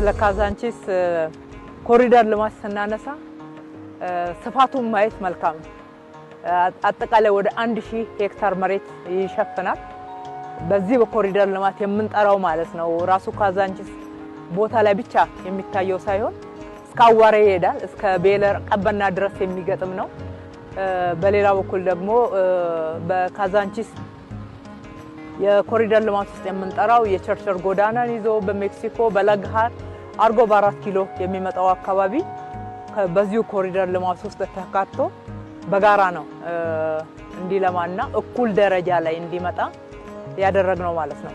ስለ ካዛንቺስ ኮሪደር ልማት ስናነሳ ስፋቱን ማየት መልካም አጠቃላይ ወደ 1000 ሄክታር መሬት ይሸፍናል በዚህ በኮሪደር ልማት የምንጠራው ማለት ነው ራሱ ካዛንቺስ ቦታ ላይ ብቻ የሚታየው ሳይሆን እስከ አዋሬ ይሄዳል እስከ ቤለር ቀበና ድረስ የሚገጥም ነው በሌላ በኩል ደግሞ በካዛንቺስ የኮሪደር ልማት ውስጥ የምንጠራው የቸርቸር ጎዳናን ይዞ በሜክሲኮ በለግሃር አርጎ በ4 ኪሎ የሚመጣው አካባቢ በዚሁ ኮሪደር ልማት ውስጥ ተካቶ በጋራ ነው እንዲለማና እኩል ደረጃ ላይ እንዲመጣ ያደረግነው ማለት ነው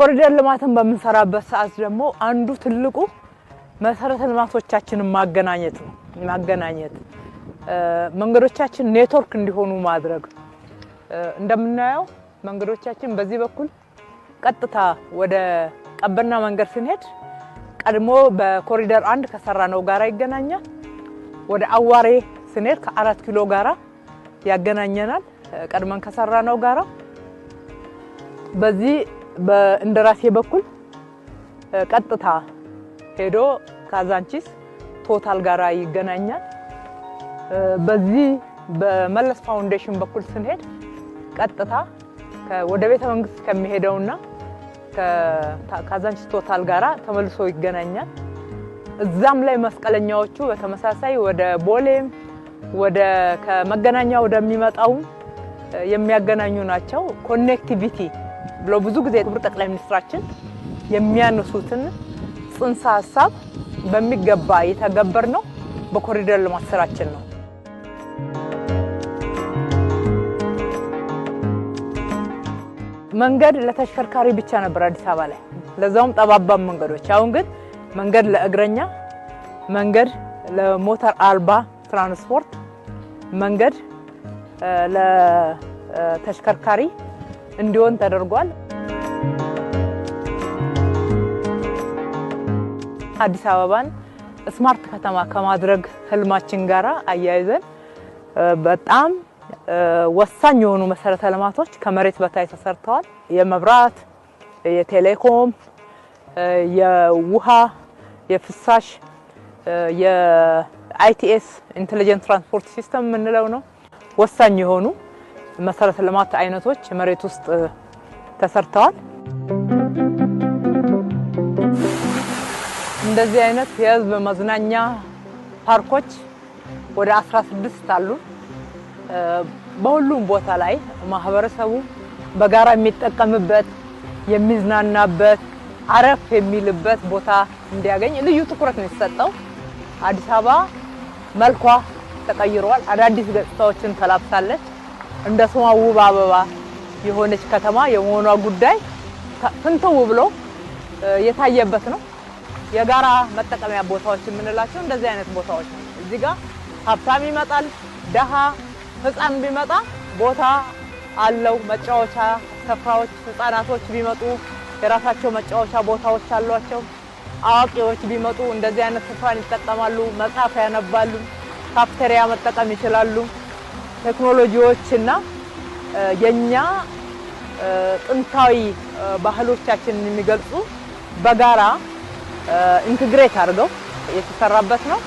ኮሪደር ልማትን በመንሰራበት ሰዓት ደግሞ አንዱ ትልቁ መሰረተ ልማቶቻችንን ማገናኘት መንገዶቻችን ኔትወርክ እንዲሆኑ ማድረግ እንደምናየው መንገዶቻችን በዚህ በኩል ቀጥታ ወደ ቀበና መንገድ ስንሄድ ቀድሞ በኮሪደር 1 ከሰራነው ጋራ ይገናኛል ወደ አዋሬ ስንሄድ ከ4 ኪሎ ጋራ ያገናኘናል ቀድመን ከሰራነው ጋራ በዚህ በእንደራሴ በኩል ቀጥታ ሄዶ ካዛንቺስ ቶታል ጋራ ይገናኛል በዚህ በመለስ ፋውንዴሽን በኩል ስንሄድ ቀጥታ ወደ ቤተ መንግስት ከሚሄደውና ከካዛንቺስ ቶታል ጋራ ተመልሶ ይገናኛል እዛም ላይ መስቀለኛዎቹ በተመሳሳይ ወደ ቦሌም ወደ ከመገናኛ ወደሚመጣው የሚያገናኙ ናቸው ኮኔክቲቪቲ ብሎ ብዙ ጊዜ ክብር ጠቅላይ ሚኒስትራችን የሚያነሱትን ጽንሰ ሐሳብ በሚገባ የተገበርነው በኮሪደር ልማት ስራችን ነው መንገድ ለተሽከርካሪ ብቻ ነበር አዲስ አበባ ላይ ለዛውም ጠባባም መንገዶች አሁን ግን መንገድ ለእግረኛ መንገድ ለሞተር አልባ ትራንስፖርት መንገድ ለተሽከርካሪ እንዲሆን ተደርጓል አዲስ አበባን ስማርት ከተማ ከማድረግ ህልማችን ጋራ አያይዘን በጣም ወሳኝ የሆኑ መሰረተ ልማቶች ከመሬት በታይ ተሰርተዋል የመብራት የቴሌኮም የውሃ የፍሳሽ የአይቲኤስ ኢንተለጀንት ትራንስፖርት ሲስተም ምንለው ነው ወሳኝ የሆኑ መሰረተ ልማት አይነቶች መሬት ውስጥ ተሰርተዋል እንደዚህ አይነት የህዝብ መዝናኛ ፓርኮች ወደ 16 አሉ በሁሉም ቦታ ላይ ማህበረሰቡ በጋራ የሚጠቀምበት የሚዝናናበት አረፍ የሚልበት ቦታ እንዲያገኝ ልዩ ትኩረት ነው የተሰጠው አዲስ አበባ መልኳ ተቀይሯል አዳዲስ ገጽታዎችን ተላብሳለች እንደ ስሟ ውብ አበባ የሆነች ከተማ የመሆኗ ጉዳይ ፍንትው ብሎ የታየበት ነው የጋራ መጠቀሚያ ቦታዎች የምንላቸው እንደዚህ አይነት ቦታዎች ነው እዚህ ጋር ሀብታም ይመጣል ደሃ ህፃን ቢመጣ ቦታ አለው መጫወቻ ስፍራዎች ህፃናቶች ቢመጡ የራሳቸው መጫወቻ ቦታዎች አሏቸው አዋቂዎች ቢመጡ እንደዚህ አይነት ስፍራን ይጠቀማሉ መጽሐፍ ያነባሉ ካፍቴሪያ መጠቀም ይችላሉ ቴክኖሎጂዎችና የኛ ጥንታዊ ባህሎቻችንን የሚገልጹ በጋራ ኢንተግሬት አድርገው የተሰራበት ነው